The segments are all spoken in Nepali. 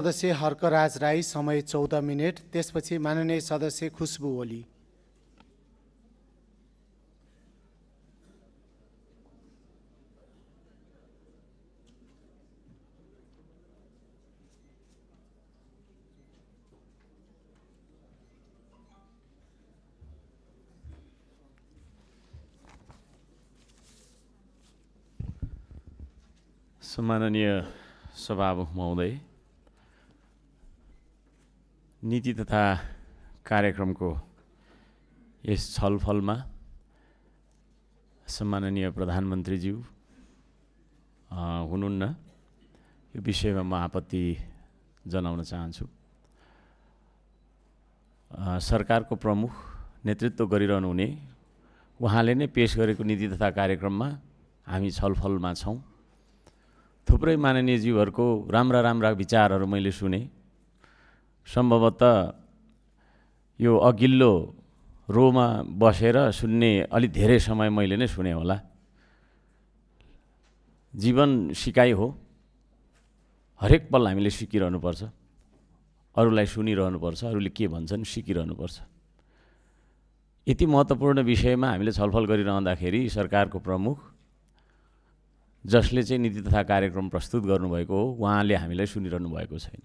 सदस्य हर्कराज राई, समय 14 मिनेट। त्यसपछि माननीय सदस्य खुशबु ओली। सम्माननीय सभामुख महोदय, नीति तथा कार्यक्रमको यस छलफलमा सम्माननीय प्रधानमन्त्रीज्यू हुनुहुन्न, यो विषयमा म आपत्ति जनाउन चाहन्छु। सरकारको प्रमुख नेतृत्व गरिरहनु हुने उहाँले नै पेश गरेको नीति तथा कार्यक्रममा हामी छलफलमा छौँ। थुप्रै माननीयज्यूहरूको राम्रा विचारहरू मैले सुने। सम्भवतः यो अघिल्लो रोमा बसेर सुन्ने अलि धेरै समय मैले नै सुने होला। जीवन सिकाइ हो, हरेक पल हामीले सिकिरहनुपर्छ, अरूलाई सुनिरहनुपर्छ, अरूले के भन्छन् सिकिरहनुपर्छ। यति महत्त्वपूर्ण विषयमा हामीले छलफल गरिरहँदाखेरि सरकारको प्रमुख जसले चाहिँ नीति तथा कार्यक्रम प्रस्तुत गर्नुभएको हो उहाँले हामीलाई सुनिरहनु भएको छैन।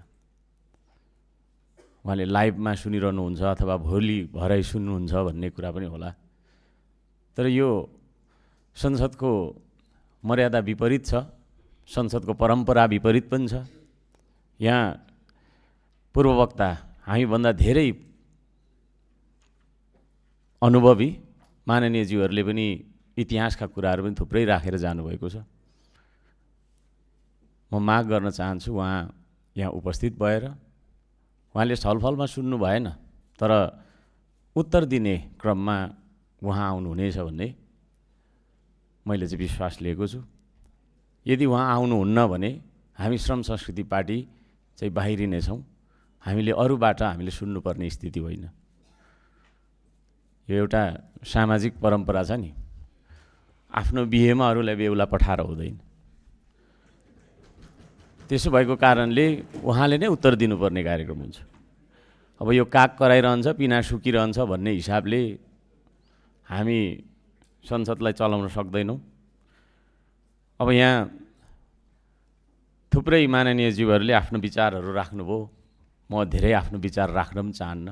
उहाँले लाइभमा सुनिरहनुहुन्छ अथवा भोलि भरै सुन्नुहुन्छ भन्ने कुरा पनि होला। तर यो संसदको मर्यादा विपरीत छ, संसदको परम्परा विपरीत पनि छ। यहाँ पूर्ववक्ता हामीभन्दा धेरै अनुभवी माननीयज्यूहरूले पनि इतिहासका कुराहरू पनि थुप्रै राखेर जानुभएको छ। म माग गर्न चाहन्छु उहाँ यहाँ उपस्थित भएर उहाँले छलफलमा सुन्नु भएन, तर उत्तर दिने क्रममा उहाँ आउनुहुनेछ भन्ने मैले चाहिँ विश्वास लिएको छु। यदि उहाँ आउनुहुन्न भने हामी श्रम संस्कृति पार्टी चाहिँ बाहिरिनेछौँ। हामीले अरूबाट हामीले सुन्नुपर्ने स्थिति होइन। यो एउटा सामाजिक परम्परा छ नि, आफ्नो बिहेमा अरूलाई बेहुला पठाएर हुँदैन। त्यसो भएको कारणले उहाँले नै उत्तर दिनुपर्ने कार्यक्रम हुन्छ। अब यो काग कराइरहन्छ, पिना सुकिरहन्छ भन्ने हिसाबले हामी संसदलाई चलाउन सक्दैनौँ। अब यहाँ थुप्रै माननीयज्यूहरूले आफ्नो विचारहरू राख्नुभयो, म धेरै आफ्नो विचार राख्न पनि चाहन्न।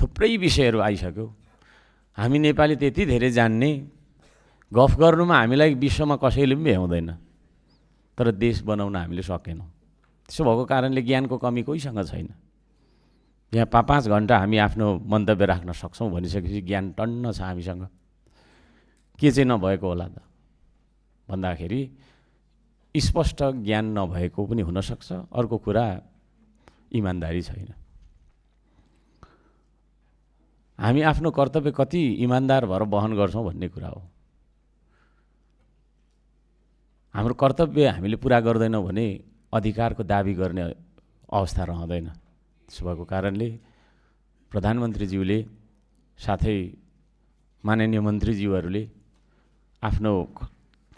थुप्रै विषयहरू आइसक्यो। हामी नेपाली त्यति धेरै जान्ने, गफ गर्नुमा हामीलाई विश्वमा कसैले पनि भ्याउँदैन, तर देश बनाउन हामीले सकेनौँ। त्यसो भएको कारणले ज्ञानको कमी कोहीसँग छैन। यहाँ 5 घन्टा हामी आफ्नो मन्तव्य राख्न सक्छौँ भनिसकेपछि ज्ञान टन्न छ हामीसँग। के चाहिँ नभएको होला त भन्दाखेरि स्पष्ट ज्ञान नभएको पनि हुनसक्छ। अर्को कुरा इमान्दारी छैन। हामी आफ्नो कर्तव्य कति इमान्दार भएर वहन गर्छौँ भन्ने कुरा हो। हाम्रो कर्तव्य हामीले पुरा गर्दैनौँ भने अधिकारको दाबी गर्ने अवस्था रहँदैन। त्यसो भएको कारणले प्रधानमन्त्रीज्यूले साथै माननीय मन्त्रीज्यूहरूले आफ्नो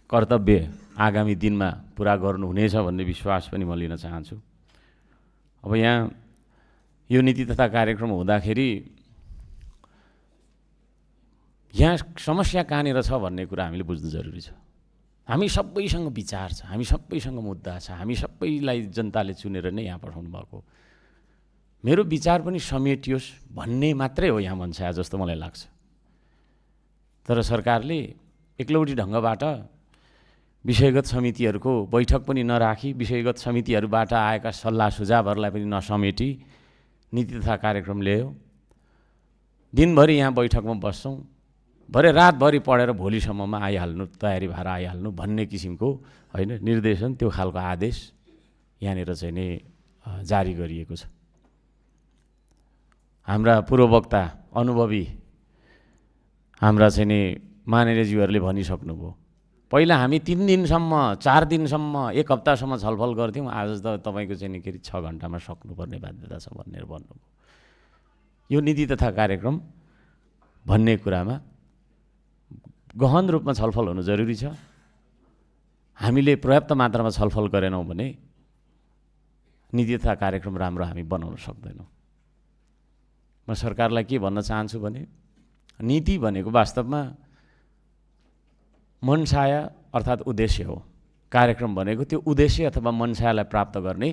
कर्तव्य आगामी दिनमा पुरा गर्नुहुनेछ भन्ने विश्वास पनि म लिन चाहन्छु। अब यहाँ यो नीति तथा कार्यक्रम हुँदाखेरि यहाँ समस्या कहाँनिर छ भन्ने कुरा हामीले बुझ्नु जरुरी छ। हामी सबैसँग विचार छ, हामी सबैसँग मुद्दा छ, हामी सबैलाई जनताले चुनेर नै यहाँ पठाउनु भएको। मेरो विचार पनि समेटियोस् भन्ने मात्रै हो यहाँ भन्छ जस्तो मलाई लाग्छ। तर सरकारले एक्लौटी ढङ्गबाट विषयगत समितिहरूको बैठक पनि नराखी, विषयगत समितिहरूबाट आएका सल्लाह सुझावहरूलाई पनि नसमेटी नीति तथा कार्यक्रम ल्यायो। दिनभरि यहाँ बैठकमा बस्छौँ, भरे रातभरि पढेर भोलिसम्ममा आइहाल्नु, तयारी भएर आइहाल्नु भन्ने किसिमको होइन निर्देशन, त्यो खालको आदेश यहाँनिर चाहिँ नै जारी गरिएको छ। हाम्रा पूर्ववक्ता अनुभवी हाम्रा चाहिँ नि माननीयज्यूहरूले भनिसक्नुभयो। पहिला हामी 3 दिनसम्म, 4 दिनसम्म, 1 हप्तासम्म छलफल गर्थ्यौँ, आज त तपाईँको चाहिँ नि के 6 घन्टामा सक्नुपर्ने बाध्यता छ भनेर भन्नुभयो। यो नीति तथा कार्यक्रम भन्ने कुरामा गहन रूपमा छलफल हुनु जरुरी छ। हामीले पर्याप्त मात्रामा छलफल गरेनौँ भने नीति तथा कार्यक्रम राम्रो हामी बनाउन सक्दैनौँ। म सरकारलाई के भन्न चाहन्छु भने नीति भनेको वास्तवमा मनसाय अर्थात् उद्देश्य हो। कार्यक्रम भनेको त्यो उद्देश्य अथवा मनसायलाई प्राप्त गर्ने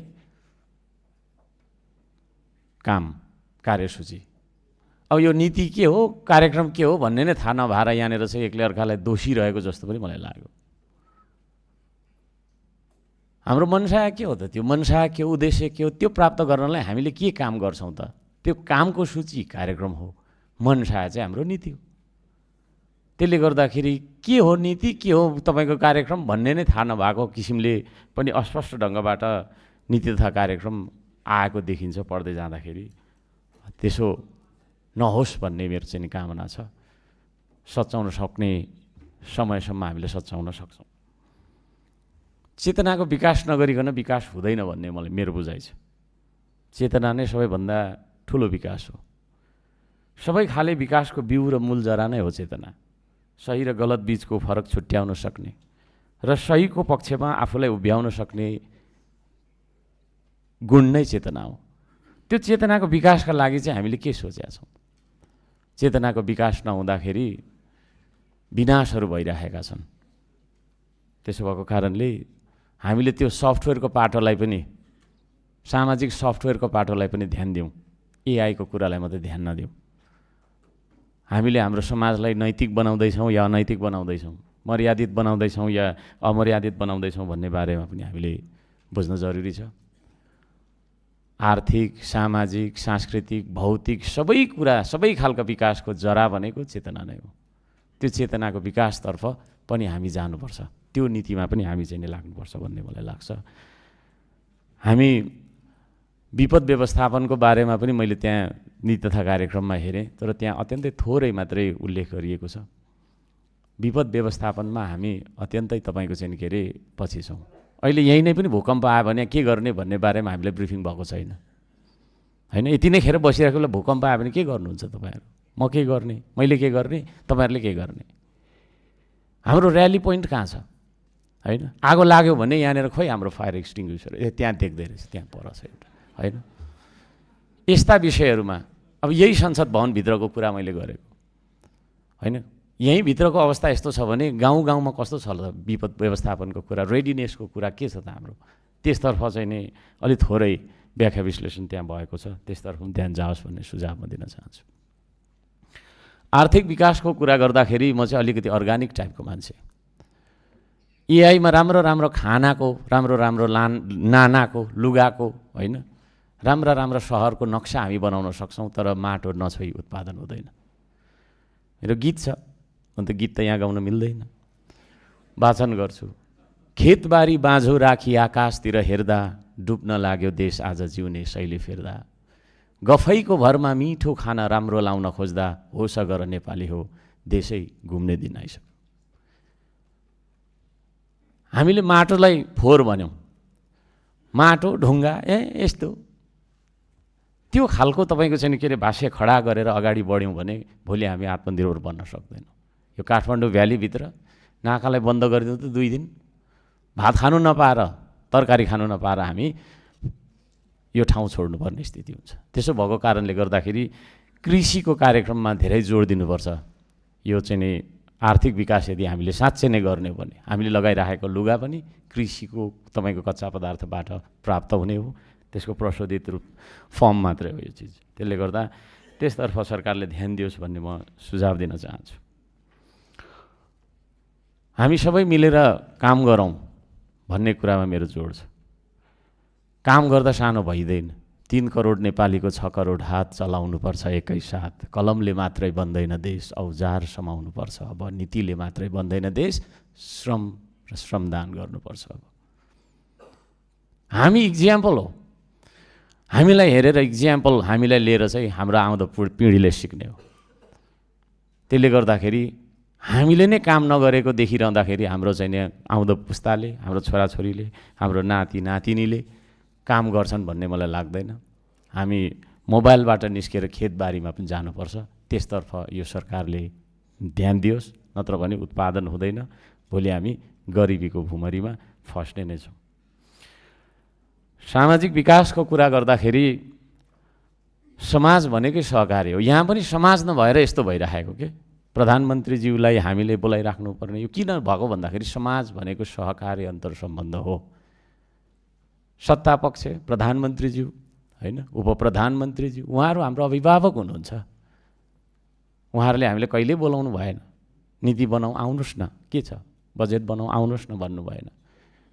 काम, कार्यसूची। अब यो नीति के हो, कार्यक्रम के हो भन्ने नै थाहा नभएर यहाँनिर चाहिँ एकले अर्कालाई दोषी रहेको जस्तो पनि मलाई लाग्यो। हाम्रो मनसाय के हो त? त्यो मनसाय के हो, उद्देश्य के हो, त्यो प्राप्त गर्नलाई हामीले के काम गर्छौँ त? त्यो कामको सूची कार्यक्रम हो। मनसाय चाहिँ हाम्रो नीति हो। त्यसले गर्दाखेरि के हो नीति, के हो तपाईँको कार्यक्रम भन्ने नै थाहा नभएको किसिमले पनि अस्पष्ट ढङ्गबाट नीति तथा कार्यक्रम आएको देखिन्छ पढ्दै जाँदाखेरि। त्यसो नहोस् भन्ने मेरो चाहिँ कामना छ। सच्याउन सक्ने समयसम्म हामीले सच्याउन सक्छौँ। चेतनाको विकास नगरिकन विकास हुँदैन भन्ने मलाई मेरो बुझाइ छ। चेतना नै सबैभन्दा ठुलो विकास हो। सबै खाले विकासको बिउ र मूल जरा नै हो चेतना। सही र गलत बीचको फरक छुट्याउन सक्ने र सहीको पक्षमा आफूलाई उभ्याउन सक्ने गुण नै चेतना हो। त्यो चेतनाको विकासका लागि चाहिँ हामीले के सोचेका छौँ? चेतनाको विकास नहुँदाखेरि विनाशहरू भइरहेका छन्। त्यसो भएको कारणले हामीले त्यो सफ्टवेयरको पाटोलाई पनि, सामाजिक सफ्टवेयरको पाटोलाई पनि ध्यान दिउँ, एआईको कुरालाई मात्रै ध्यान नदिउँ। हामीले हाम्रो समाजलाई नैतिक बनाउँदैछौँ या अनैतिक बनाउँदैछौँ, मर्यादित बनाउँदैछौँ या अमर्यादित बनाउँदैछौँ भन्ने बारेमा पनि हामीले बुझ्न जरुरी छ। आर्थिक, सामाजिक, सांस्कृतिक, भौतिक सबै कुरा, सबै खालका विकासको जरा भनेको चेतना नै हो। त्यो चेतनाको विकासतर्फ पनि हामी जानुपर्छ। त्यो नीतिमा पनि हामी चाहिँ लाग्नुपर्छ भन्ने मलाई लाग्छ। हामी विपद व्यवस्थापनको बारेमा पनि मैले त्यहाँ नीति तथा कार्यक्रममा हेरेँ, तर त्यहाँ अत्यन्तै थोरै मात्रै उल्लेख गरिएको छ। विपद व्यवस्थापनमा हामी अत्यन्तै तपाईँको चाहिँ के अरे पछि छौँ। अहिले यहीँ नै पनि भूकम्प आयो भने के गर्ने भन्ने बारेमा हामीले ब्रिफिङ भएको छैन, होइन? यति नै खेर बसिरहेको बेला भूकम्प आयो भने के गर्नुहुन्छ तपाईँहरू? म के गर्ने, मैले के गर्ने, तपाईँहरूले के गर्ने? हाम्रो र्याली पोइन्ट कहाँ छ, होइन? आगो लाग्यो भने यहाँनिर खोइ हाम्रो फायर एक्सटिङ्ग्विसर त्यहाँ देख्दै रहेछ, त्यहाँ पर छ एउटा, होइन? यस्ता विषयहरूमा अब यही संसद भवनभित्रको कुरा मैले गरेको, होइन? यहीँ भित्रको अवस्था यस्तो छ भने गाउँ गाउँमा कस्तो छ त विपद व्यवस्थापनको कुरा, रेडिनेसको कुरा के छ त हाम्रो? त्यसतर्फ चाहिँ नै अलि थोरै व्याख्या विश्लेषण त्यहाँ भएको छ, त्यसतर्फ पनि ध्यान जाओस् भन्ने सुझाव म दिन चाहन्छु। आर्थिक विकासको कुरा गर्दाखेरि म चाहिँ अलिकति अर्ग्यानिक टाइपको मान्छे। एआईमा राम्रो राम्रो खानाको, राम्रो राम्रो नानाको, लुगाको, होइन, राम्रा राम्रा सहरको नक्सा हामी बनाउन सक्छौँ, तर माटो नछोई उत्पादन हुँदैन। मेरो गीत छ, अन्त गीत त यहाँ गाउन मिल्दैन। वाचन गर्छु। खेतबारी बाँझो राखी आकाशतिर हेर्दा, डुब्न लाग्यो देश आज जिउने शैली फेर्दा। गफैको भरमा मिठो खाना राम्रो लाउन खोज्दा, होस गर नेपाली हो देशै घुम्ने दिन आइसक्यो। हामीले माटोलाई फोहोर भन्यौँ, माटो ढुङ्गा यस्तो, त्यो खालको तपाईँको चाहिँ के अरे भाष्य खडा गरेर अगाडि बढ्यौँ भने भोलि हामी आत्मनिर्भर बन्न सक्दैनौँ। यो काठमाडौँ भ्यालीभित्र नाकालाई बन्द गरिदिउँ त 2 दिन, भात खानु नपाएर, तरकारी खानु नपाएर हामी यो ठाउँ छोड्नुपर्ने स्थिति हुन्छ। त्यसो भएको कारणले गर्दाखेरि कृषिको कार्यक्रममा धेरै जोड दिनुपर्छ। यो चाहिँ नि आर्थिक विकास यदि हामीले साँच्चै नै गर्ने हो भने हामीले लगाइराखेको लुगा पनि कृषिको तपाईँको कच्चा पदार्थबाट प्राप्त हुने हो, त्यसको प्रशोधित रूप फर्म मात्रै हो यो चिज। त्यसले गर्दा त्यसतर्फ सरकारले ध्यान दियोस् भन्ने म सुझाव दिन चाहन्छु। हामी सबै मिलेर काम गरौँ भन्ने कुरामा मेरो जोड छ। काम गर्दा सानो भइँदैन। 3 करोड नेपालीको 6 करोड हात चलाउनुपर्छ एकैसाथ। कलमले मात्रै बन्दैन देश, औजार समाउनुपर्छ। अब नीतिले मात्रै बन्दैन देश, श्रम र श्रमदान गर्नुपर्छ। अब हामी इक्जाम्पल हो। हामीलाई हेरेर इक्जाम्पल हामीलाई लिएर चाहिँ हाम्रो आउँदो पिँढीले सिक्ने हो। त्यसले गर्दाखेरि हामीले नै काम नगरेको देखिरहँदाखेरि हाम्रो चाहिँ आउँदो पुस्ताले, हाम्रो छोराछोरीले, हाम्रो नाति नातिनीले काम गर्छन् भन्ने मलाई लाग्दैन। हामी मोबाइलबाट निस्केर खेतबारीमा पनि जानुपर्छ। त्यसतर्फ यो सरकारले ध्यान दियोस्, नत्र भने उत्पादन हुँदैन। भोलि हामी गरिबीको भुमरीमा फस्ने नै छौँ। सामाजिक विकासको कुरा गर्दाखेरि समाज भनेकै सहकारी हो। यहाँ पनि समाज नभएर यस्तो भइराखेको के प्रधानमन्त्रीज्यूलाई हामीले बोलाइराख्नु पर्ने यो किन भएको भन्दाखेरि समाज भनेको सहकारी अन्तर सम्बन्ध हो। सत्ता पक्ष प्रधानमन्त्रीज्यू होइन, उपप्रधानमन्त्रीज्यू उहाँहरू हाम्रो अभिभावक हुनुहुन्छ। उहाँहरूले हामीले कहिल्यै बोलाउनु भएन, नीति बनाऊ आउनुहोस् न, के छ बजेट बनाऊ आउनुहोस् न भन्नु भएन।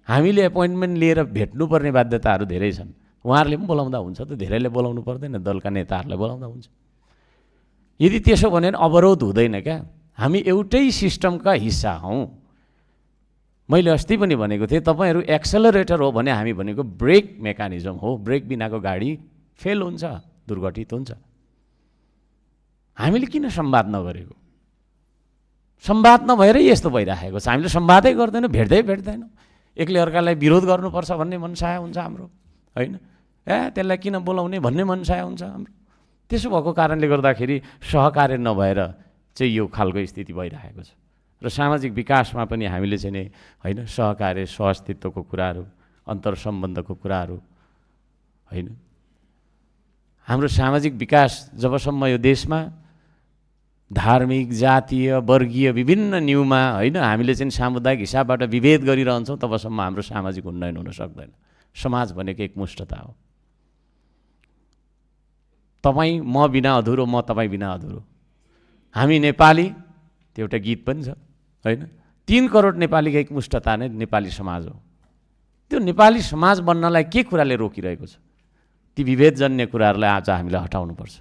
हामीले एपोइन्टमेन्ट लिएर भेट्नुपर्ने बाध्यताहरू धेरै छन्। उहाँहरूले पनि बोलाउँदा हुन्छ त, धेरैले बोलाउनु पर्दैन, दलका नेताहरूलाई बोलाउँदा हुन्छ। यदि त्यसो भने अवरोध हुँदैन क्या, हामी एउटै सिस्टमका हिस्सा हौँ। मैले अस्ति पनि भनेको थिएँ, तपाईँहरू एक्सेलरेटर हो भने हामी भनेको ब्रेक मेकानिजम हो। ब्रेक बिनाको गाडी फेल हुन्छ, दुर्घटित हुन्छ। हामीले किन संवाद नगरेको? संवाद नभएरै यस्तो भइराखेको छ। हामीले संवादै गर्दैनौँ, भेट्दैनौँ। एकले अर्कालाई विरोध गर्नुपर्छ भन्ने मनसाय हुन्छ हाम्रो, होइन? त्यसलाई किन बोलाउने भन्ने मनसाय हुन्छ हाम्रो। त्यसो भएको कारणले गर्दाखेरि सहकार्य नभएर चाहिँ यो खालको स्थिति भइरहेको छ। र सामाजिक विकासमा पनि हामीले चाहिँ नि होइन सहकार्य, सहअस्तित्वको कुराहरू, अन्तर सम्बन्धको कुराहरू होइन। हाम्रो सामाजिक विकास जबसम्म यो देशमा धार्मिक, जातीय, वर्गीय विभिन्न न्यूमा होइन हामीले चाहिँ सामुदायिक हिसाबबाट विभेद गरिरहन्छौँ, तबसम्म हाम्रो सामाजिक उन्नयन हुन सक्दैन। समाज भनेको एकमुष्टता हो। तपाईँ म बिना अधुरो, म तपाईँ बिना अधुरो। हामी नेपाली, त्यो एउटा गीत पनि छ होइन। 3 करोड नेपालीको एकमुष्टता नै नेपाली समाज हो। त्यो नेपाली समाज बन्नलाई के कुराले रोकिरहेको छ? ती विभेदजन्य कुराहरूलाई आज हामीले हटाउनुपर्छ।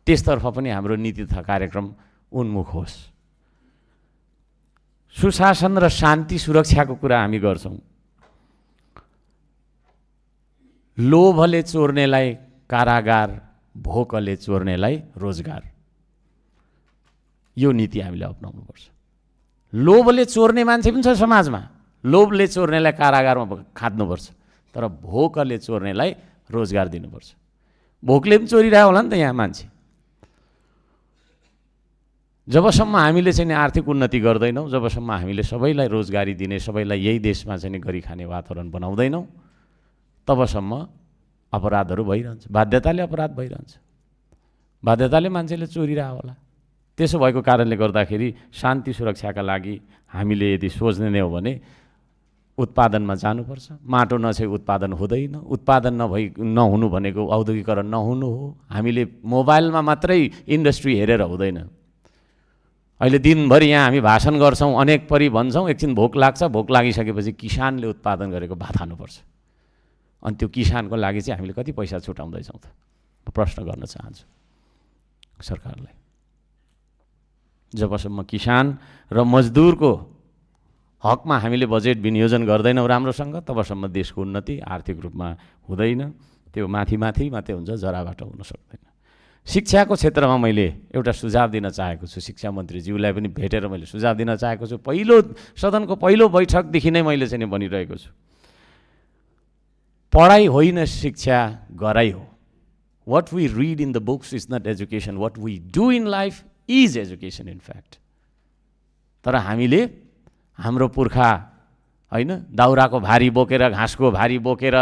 त्यसतर्फ पनि हाम्रो नीति तथा कार्यक्रम उन्मुख होस्। सुशासन र शान्ति सुरक्षाको कुरा हामी गर्छौँ। लोभले चोर्नेलाई कारागार, भोकले चोर्नेलाई रोजगार, यो नीति हामीले अपनाउनुपर्छ। लोभले चोर्ने मान्छे पनि छ समाजमा, लोभले चोर्नेलाई कारागारमा खाद्नुपर्छ, तर भोकले चोर्नेलाई रोजगार दिनुपर्छ। भोकले पनि चोरिरहेको होला नि त यहाँ मान्छे। जबसम्म हामीले चाहिँ आर्थिक उन्नति गर्दैनौँ, जबसम्म हामीले सबैलाई रोजगारी दिने, सबैलाई यही देशमा चाहिँ गरी खाने वातावरण बनाउँदैनौँ, तबसम्म अपराधहरू भइरहन्छ। बाध्यताले अपराध भइरहन्छ, बाध्यताले मान्छेले चोरिरहेको होला। त्यसो भएको कारणले गर्दाखेरि शान्ति सुरक्षाका लागि हामीले यदि सोच्ने नै हो भने उत्पादनमा जानुपर्छ। माटो नछे उत्पादन हुँदैन। उत्पादन नहुनु भनेको औद्योगिकरण नहुनु हो। हामीले मोबाइलमा मात्रै इन्डस्ट्री हेरेर हुँदैन। अहिले दिनभरि यहाँ हामी भाषण गर्छौँ, अनेक परि भन्छौँ, एकछिन भोक लाग्छ, भोक लागिसकेपछि किसानले उत्पादन गरेको भात खानुपर्छ। अनि त्यो किसानको लागि चाहिँ हामीले कति पैसा छुटाउँदैछौँ त? प्रश्न गर्न चाहन्छु सरकारलाई। जबसम्म किसान र मजदुरको हकमा हामीले बजेट विनियोजन गर्दैनौँ राम्रोसँग, तबसम्म देशको उन्नति आर्थिक रूपमा हुँदैन। त्यो माथि मात्रै हुन्छ, जराबाट हुन सक्दैन। शिक्षाको क्षेत्रमा मैले एउटा सुझाव दिन चाहेको छु। शिक्षा मन्त्रीज्यूलाई पनि भेटेर मैले सुझाव दिन चाहेको छु। सदनको पहिलो बैठकदेखि नै मैले चाहिँ भनिरहेको छु, पढाइ होइन शिक्षा, गराइ हो। What we read in the books is not education. What we do in life is education in fact. तर हामीले हाम्रो पुर्खा होइन दाउराको भारी बोकेर, घाँसको भारी बोकेर,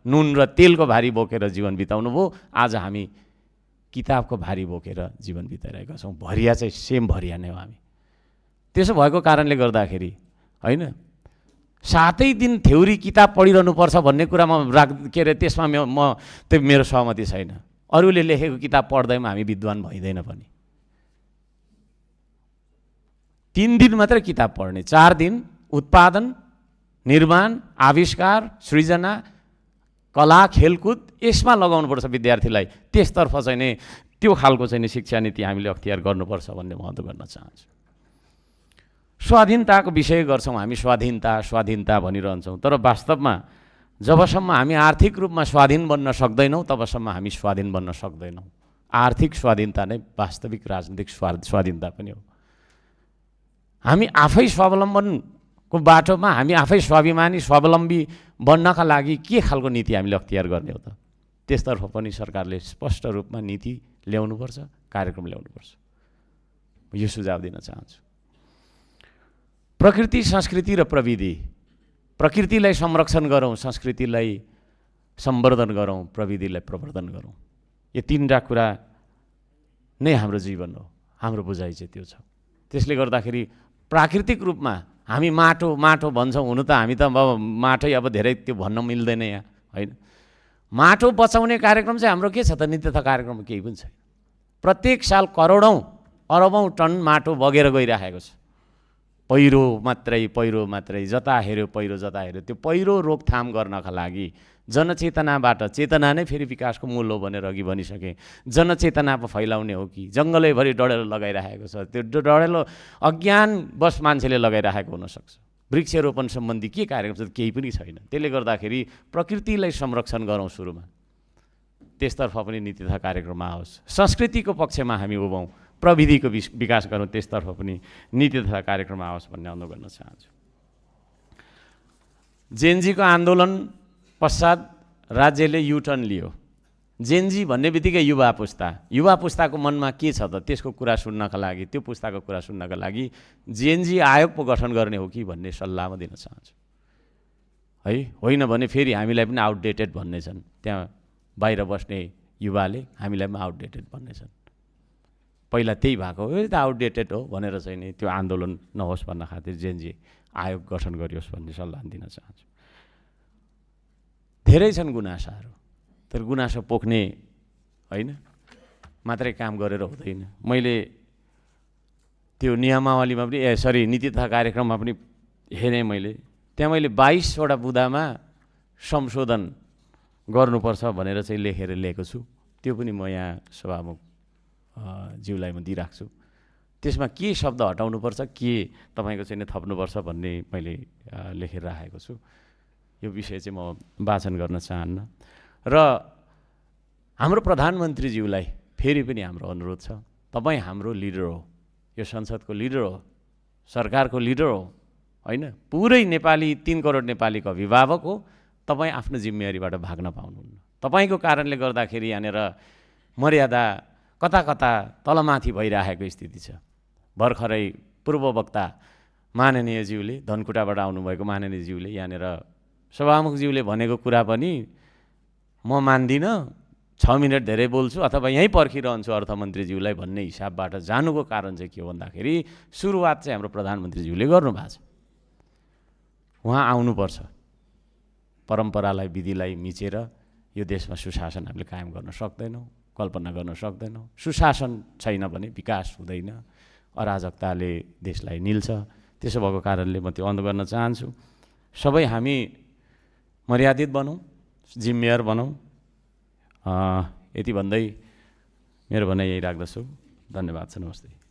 नुन र तेलको भारी बोकेर जीवन बिताउनु भयो। आज हामी किताबको भारी बोकेर जीवन बिताइरहेका छौँ। भरिया चाहिँ सेम भरिया नै हो हामी। त्यसो भएको कारणले गर्दाखेरि होइन 7 दिन थ्योरी किताब पढिरहनुपर्छ भन्ने कुरामा के अरे त्यसमा म त्यो मेरो सहमति छैन। अरूले लेखेको किताब पढ्दैमा हामी विद्वान भइँदैन पनि। 3 दिन मात्रै किताब पढ्ने, 4 दिन उत्पादन, निर्माण, आविष्कार, सृजना, कला, खेलकुद यसमा लगाउनुपर्छ विद्यार्थीलाई। त्यसतर्फ चाहिँ नि त्यो खालको चाहिँ नि शिक्षा नीति हामीले अख्तियार गर्नुपर्छ भन्ने महत्त्व गर्न चाहन्छु। स्वाधीनताको विषय गर्छौँ हामी, स्वाधीनता भनिरहन्छौँ, तर वास्तवमा जबसम्म हामी आर्थिक रूपमा स्वाधीन बन्न सक्दैनौँ तबसम्म हामी स्वाधीन बन्न सक्दैनौँ। आर्थिक स्वाधीनता नै वास्तविक राजनीतिक स्वाधीनता पनि हो। हामी आफै स्वावलम्बनको बाटोमा, हामी आफै स्वाभिमानी स्वावलम्बी बन्नका लागि के खालको नीति हामीले अख्तियार गर्ने हो त? त्यसतर्फ पनि सरकारले स्पष्ट रूपमा नीति ल्याउनुपर्छ, कार्यक्रम ल्याउनुपर्छ। यो सुझाव दिन चाहन्छु। प्रकृति, संस्कृति र प्रविधि। प्रकृतिलाई संरक्षण गरौँ, संस्कृतिलाई सम्वर्धन गरौँ, प्रविधिलाई प्रवर्धन गरौँ। यो तीनवटा कुरा नै हाम्रो जीवन हो, हाम्रो बुझाइ चाहिँ त्यो छ। त्यसले गर्दाखेरि प्राकृतिक रूपमा हामी माटो माटो भन्छौँ, हुनु त हामी त अब माटै अब धेरै त्यो भन्न मिल्दैन यहाँ, होइन। माटो बचाउने कार्यक्रम चाहिँ हाम्रो के छ त? नित्यता कार्यक्रम केही पनि छैन। प्रत्येक साल करोडौँ अरबौँ टन माटो बगेर गइरहेको छ। पहिरो मात्रै, जता हेऱ्यो पहिरो, जता हेऱ्यो। त्यो पहिरो रोकथाम गर्नका लागि जनचेतनाबाट, चेतना नै फेरि विकासको मूल हो भनेर अघि भनिसकेँ, जनचेतना फैलाउने हो कि जङ्गलैभरि डढेलो लगाइरहेको छ। त्यो डढेलो अज्ञानवश मान्छेले लगाइरहेको हुनसक्छ। वृक्षरोपण सम्बन्धी के कार्यक्रम छ? केही पनि छैन। त्यसले गर्दाखेरि प्रकृतिलाई संरक्षण गरौँ सुरुमा, त्यसतर्फ पनि नीतिथा कार्यक्रममा आओस्। संस्कृतिको पक्षमा हामी उभौँ, प्रविधिको विकास गरौँ, त्यसतर्फ पनि नीतिथा कार्यक्रममा आओस् भन्ने अनुरोध गर्न चाहन्छु। जेनजीको आन्दोलन पश्चात राज्यले युटर्न लियो। जेनजी भन्ने बित्तिकै युवा पुस्ताको मनमा के छ त? त्यसको कुरा सुन्नका लागि, त्यो पुस्ताको कुरा सुन्नका लागि जेनजी आयोग पो गठन गर्ने हो कि भन्ने सल्लाह म दिन चाहन्छु, है। होइन भने फेरि हामीलाई पनि आउटडेटेड भन्ने छन्, त्यहाँ बाहिर बस्ने युवाले हामीलाई पनि आउटडेटेड भन्ने छन्। पहिला त्यही भएको हो, त आउटडेटेड हो भनेर चाहिँ नि त्यो आन्दोलन नहोस् भन्न खातिर जेनजी आयोग गठन गरियोस् भन्ने सल्लाह दिन चाहन्छु। धेरै छन् गुनासाहरू, तर गुनासो पोख्ने होइन मात्रै काम गरेर हुँदैन। मैले त्यो नियमावलीमा पनि नीति तथा कार्यक्रममा पनि हेरेँ मैले, त्यहाँ मैले 22वटा बुँदामा संशोधन गर्नुपर्छ भनेर चाहिँ लेखेर ल्याएको छु। त्यो पनि म यहाँ सभामुख ज्यूलाई म दिइराख्छु। त्यसमा के शब्द हटाउनुपर्छ, के तपाईँको चाहिँ थप्नुपर्छ भन्ने मैले लेखेर राखेको छु। यो विषय चाहिँ म वाचन गर्न चाहन्न। र हाम्रो प्रधानमन्त्रीज्यूलाई फेरि पनि हाम्रो अनुरोध छ, तपाईँ हाम्रो लिडर हो, यो संसदको लिडर हो, सरकारको लिडर हो, होइन। पुरै नेपाली 3 करोड नेपालीको अभिभावक हो। तपाईँ आफ्नो जिम्मेवारीबाट भाग्न पाउनुहुन्न। तपाईँको कारणले गर्दाखेरि यहाँनिर मर्यादा कता कता तलमाथि भइरहेको स्थिति छ। भर्खरै पूर्व वक्ता माननीयज्यूले, धनकुटाबाट आउनुभएको माननीयज्यूले यहाँनिर सभामुखज्यूले भनेको कुरा पनि म मान्दिनँ, 6 मिनट धेरै बोल्छु अथवा यहीँ पर्खिरहन्छु अर्थमन्त्रीज्यूलाई भन्ने हिसाबबाट जानुको कारण चाहिँ के हो भन्दाखेरि सुरुवात चाहिँ हाम्रो प्रधानमन्त्रीज्यूले गर्नुभएको छ। उहाँ आउनुपर्छ। परम्परालाई, विधिलाई मिचेर यो देशमा सुशासन हामीले कायम गर्न सक्दैनौँ, कल्पना गर्न सक्दैनौँ। सुशासन छैन भने विकास हुँदैन, अराजकताले देशलाई निल्छ। त्यसो भएको कारणले म त्यो अनुरोध गर्न चाहन्छु, सबै हामी मर्यादित बनौँ, जिम्मेवार बनौँ। यति भन्दै मेरो भनाइ यही राख्दछु। धन्यवाद छ। नमस्ते।